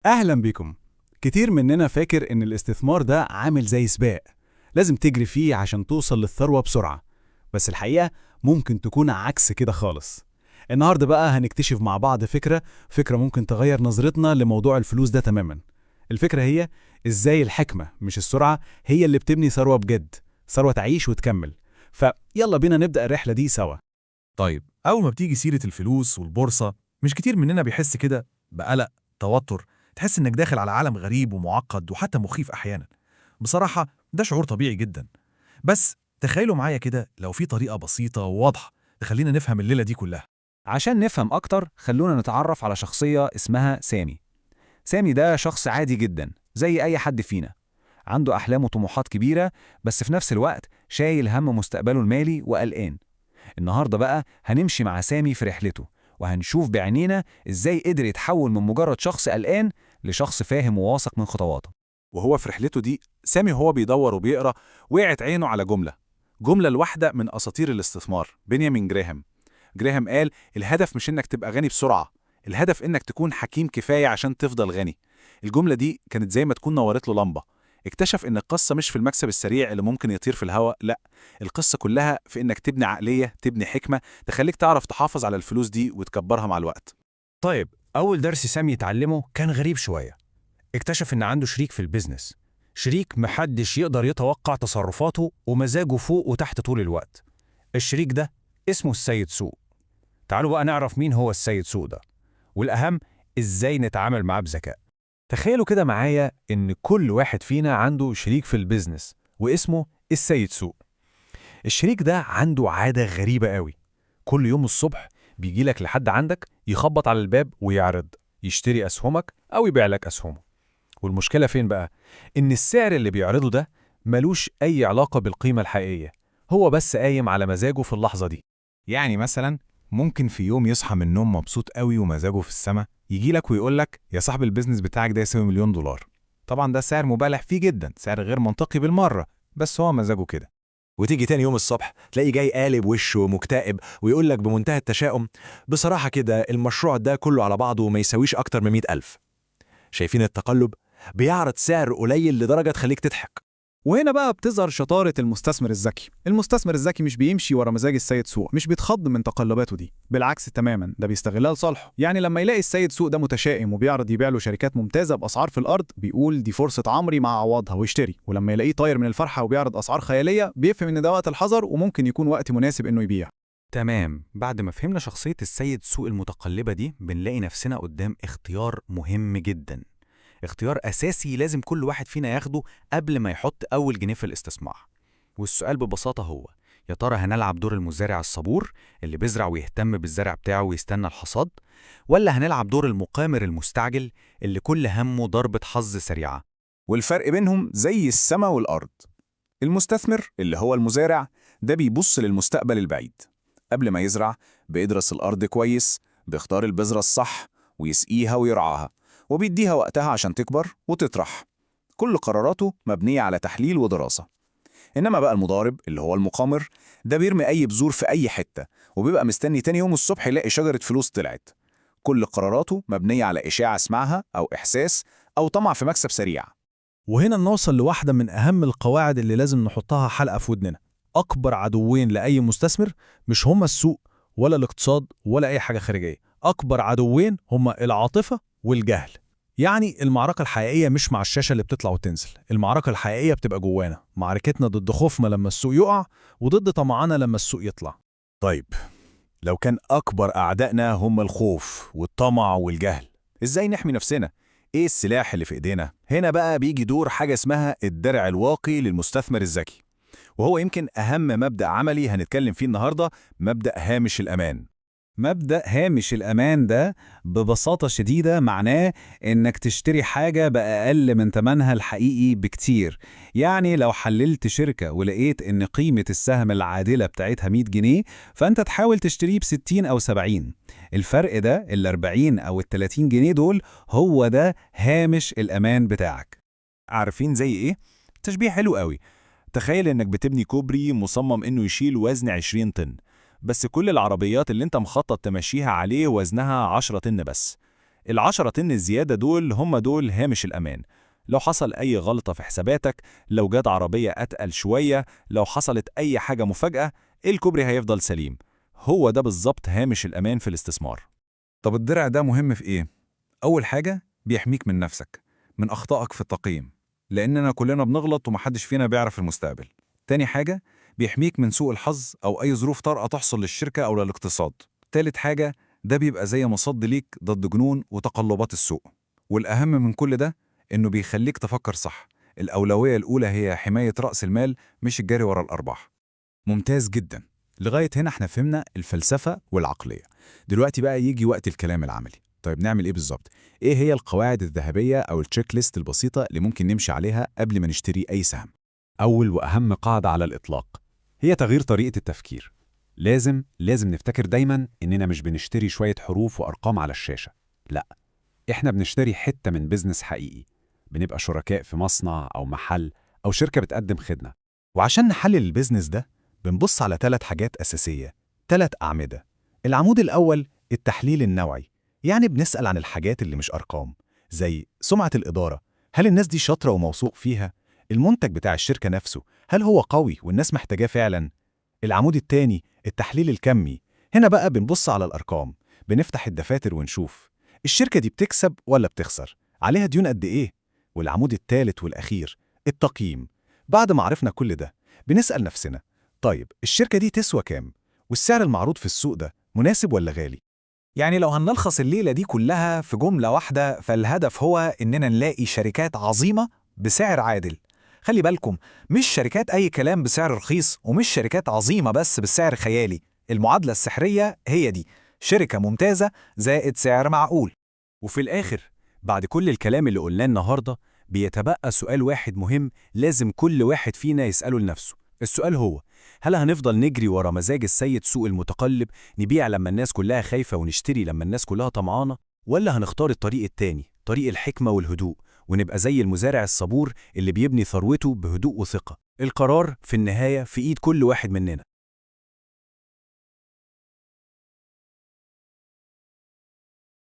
أهلا بكم. كتير مننا فاكر إن الاستثمار ده عامل زي سباق، لازم تجري فيه عشان توصل للثروة بسرعة. بس الحقيقة ممكن تكون عكس كده خالص. النهاردة بقى هنكتشف مع بعض فكرة ممكن تغير نظرتنا لموضوع الفلوس ده تماما. الفكرة هي إزاي الحكمة مش السرعة هي اللي بتبني ثروة بجد، ثروة تعيش وتكمل. فيلا بينا نبدأ الرحلة دي سوا. طيب، أول ما بتيجي سيرة الفلوس والبورصة مش كتير مننا بيحس كده بقلق، توتر، تحس إنك داخل على عالم غريب ومعقد وحتى مخيف أحيانا. بصراحة ده شعور طبيعي جدا. بس تخيلوا معايا كده لو في طريقة بسيطة وواضحة تخلينا نفهم الليلة دي كلها. عشان نفهم أكتر خلونا نتعرف على شخصية اسمها سامي. سامي ده شخص عادي جدا زي أي حد فينا، عنده أحلام وطموحات كبيرة، بس في نفس الوقت شايل هم مستقبله المالي وقلقان. النهاردة بقى هنمشي مع سامي في رحلته، وهنشوف بعينينا إزاي قدر يتحول من مجرد شخص قلقان لشخص فاهم وواثق من خطواته. وهو في رحلته دي سامي هو بيدور وبيقرا، وقعت عينه على جملة الواحدة من أساطير الاستثمار بنيامين جراهام قال: الهدف مش إنك تبقى غني بسرعة، الهدف إنك تكون حكيم كفاية عشان تفضل غني. الجملة دي كانت زي ما تكون نورت له لمبة. اكتشف إن القصة مش في المكسب السريع اللي ممكن يطير في الهواء، لا، القصة كلها في إنك تبني عقلية، تبني حكمة تخليك تعرف تحافظ على الفلوس دي وتكبرها مع الوقت. طيب، أول درس سامي يتعلمه كان غريب شوية. اكتشف إن عنده شريك في البيزنس، شريك محدش يقدر يتوقع تصرفاته ومزاجه فوق وتحت طول الوقت. الشريك ده اسمه السيد سوق. تعالوا بقى نعرف مين هو السيد سوق ده، والأهم إزاي نتعامل معاه بذكاء. تخيلوا كده معايا إن كل واحد فينا عنده شريك في البيزنس واسمه السيد سوق. الشريك ده عنده عادة غريبة قوي. كل يوم الصبح بيجيلك لحد عندك يخبط على الباب ويعرض يشتري أسهمك أو يبيع لك أسهمه. والمشكلة فين بقى؟ إن السعر اللي بيعرضه ده ملوش أي علاقة بالقيمة الحقيقية، هو بس قايم على مزاجه في اللحظة دي. يعني مثلا ممكن في يوم يصحى من النوم مبسوط قوي ومزاجه في السما، يجي لك ويقول لك يا صاحب البيزنس بتاعك ده يساوي مليون دولار. طبعا ده سعر مبالغ فيه جدا، سعر غير منطقي بالمرة، بس هو مزاجه كده. وتيجي تاني يوم الصبح تلاقيه جاي قالب وشه مكتئب ويقول لك بمنتهى التشاؤم: بصراحة كده المشروع ده كله على بعضه ما يساويش أكتر من 100,000. شايفين التقلب؟ بيعرض سعر قليل لدرجة تخليك تضحك. وهنا بقى بتظهر شطارة المستثمر الذكي. المستثمر الذكي مش بيمشي ورا مزاج السيد سوق، مش بيتخض من تقلباته دي، بالعكس تماما، ده بيستغلها لصالحه. يعني لما يلاقي السيد سوق ده متشائم وبيعرض يبيع له شركات ممتازة بأسعار في الأرض، بيقول دي فرصة عمري مع عوضها ويشتري. ولما يلاقيه طاير من الفرحة وبيعرض أسعار خيالية، بيفهم إن ده وقت الحذر وممكن يكون وقت مناسب إنه يبيع. تمام، بعد ما فهمنا شخصية السيد سوق المتقلبة دي بنلاقي نفسنا قدام اختيار مهم جدا، اختيار أساسي لازم كل واحد فينا ياخده قبل ما يحط أول جنيه في الاستثمار. والسؤال ببساطة هو: يا ترى هنلعب دور المزارع الصبور اللي بيزرع ويهتم بالزرع بتاعه ويستنى الحصاد، ولا هنلعب دور المقامر المستعجل اللي كل همه ضربة حظ سريعة؟ والفرق بينهم زي السما والأرض. المستثمر اللي هو المزارع ده بيبص للمستقبل البعيد. قبل ما يزرع بيدرس الأرض كويس، بيختار البذرة الصح ويسقيها ويرعاها، وبيديها وقتها عشان تكبر وتطرح. كل قراراته مبنية على تحليل ودراسة. إنما بقى المضارب اللي هو المقامر ده بيرمي أي بذور في أي حتة، وبيبقى مستني تاني يوم الصبح يلاقي شجرة فلوس طلعت. كل قراراته مبنية على إشاعة اسمعها أو إحساس أو طمع في مكسب سريع. وهنا نوصل لواحدة من أهم القواعد اللي لازم نحطها حلقة في ودننا. أكبر عدوين لأي مستثمر مش هما السوق ولا الاقتصاد ولا أي حاجة خارجية. أكبر عدوين هما العاطفة والجهل. يعني المعركة الحقيقية مش مع الشاشة اللي بتطلع وتنزل، المعركة الحقيقية بتبقى جوانا، معركتنا ضد خوفنا لما السوق يقع وضد طمعنا لما السوق يطلع. طيب، لو كان أكبر أعدائنا هم الخوف والطمع والجهل، إزاي نحمي نفسنا؟ إيه السلاح اللي في إيدينا؟ هنا بقى بيجي دور حاجة اسمها الدرع الواقي للمستثمر الذكي، وهو يمكن أهم مبدأ عملي هنتكلم فيه النهاردة: مبدأ هامش الأمان. مبدأ هامش الأمان ده ببساطة شديدة معناه إنك تشتري حاجة بأقل من تمنها الحقيقي بكتير. يعني لو حللت شركة ولقيت إن قيمة السهم العادلة بتاعتها 100 جنيه، فأنت تحاول تشتريه ب60 أو 70. الفرق ده ال40 أو ال30 جنيه دول هو ده هامش الأمان بتاعك. عارفين زي إيه؟ تشبيه حلو قوي. تخيل إنك بتبني كوبري مصمم إنه يشيل وزن 20 طن، بس كل العربيات اللي انت مخطط تمشيها عليه وزنها 10 طن بس. ال10 طن الزيادة دول هم دول هامش الأمان. لو حصل أي غلطة في حساباتك، لو جت عربية أتقل شوية، لو حصلت أي حاجة مفاجأة، الكوبري هيفضل سليم. هو ده بالظبط هامش الأمان في الاستثمار. طب الدرع ده مهم في إيه؟ أول حاجة بيحميك من نفسك، من أخطائك في التقييم، لأننا كلنا بنغلط ومحدش فينا بيعرف المستقبل. تاني حاجة بيحميك من سوء الحظ أو أي ظروف طارئة تحصل للشركة أو للاقتصاد. تالت حاجة ده بيبقى زي مصد ليك ضد جنون وتقلبات السوق. والأهم من كل ده إنه بيخليك تفكر صح. الأولوية الأولى هي حماية رأس المال، مش الجري ورا الأرباح. ممتاز جدا. لغاية هنا احنا فهمنا الفلسفة والعقلية. دلوقتي بقى يجي وقت الكلام العملي. طيب نعمل ايه بالظبط؟ ايه هي القواعد الذهبية او التشيك ليست البسيطة اللي ممكن نمشي عليها قبل ما نشتري اي سهم؟ أول وأهم قاعدة على الإطلاق هي تغيير طريقة التفكير. لازم نفتكر دايماً إننا مش بنشتري شوية حروف وأرقام على الشاشة. لأ، إحنا بنشتري حتة من بيزنس حقيقي. بنبقى شركاء في مصنع أو محل أو شركة بتقدم خدمة. وعشان نحلل البيزنس ده بنبص على 3 حاجات أساسية، 3 أعمدة. العمود الأول التحليل النوعي، يعني بنسأل عن الحاجات اللي مش أرقام، زي سمعة الإدارة، هل الناس دي شاطرة وموثوق فيها؟ المنتج بتاع الشركة نفسه، هل هو قوي والناس محتاجاه فعلا؟ العمود التاني التحليل الكمي، هنا بقى بنبص على الأرقام، بنفتح الدفاتر ونشوف الشركة دي بتكسب ولا بتخسر، عليها ديون قد إيه؟ والعمود التالت والأخير التقييم. بعد ما عرفنا كل ده بنسأل نفسنا، طيب الشركة دي تسوى كام؟ والسعر المعروض في السوق ده مناسب ولا غالي؟ يعني لو هنلخص الليلة دي كلها في جملة واحدة، فالهدف هو إننا نلاقي شركات عظيمة بسعر عادل. خلي بالكم، مش شركات أي كلام بسعر رخيص، ومش شركات عظيمة بس بسعر خيالي. المعادلة السحرية هي دي: شركة ممتازة زائد سعر معقول. وفي الآخر بعد كل الكلام اللي قلناه النهاردة بيتبقى سؤال واحد مهم لازم كل واحد فينا يسأله لنفسه. السؤال هو: هل هنفضل نجري ورا مزاج السيد سوق المتقلب، نبيع لما الناس كلها خايفة ونشتري لما الناس كلها طمعانة، ولا هنختار الطريق التاني، طريق الحكمة والهدوء، ونبقى زي المزارع الصبور اللي بيبني ثروته بهدوء وثقة؟ القرار في النهاية في إيد كل واحد مننا.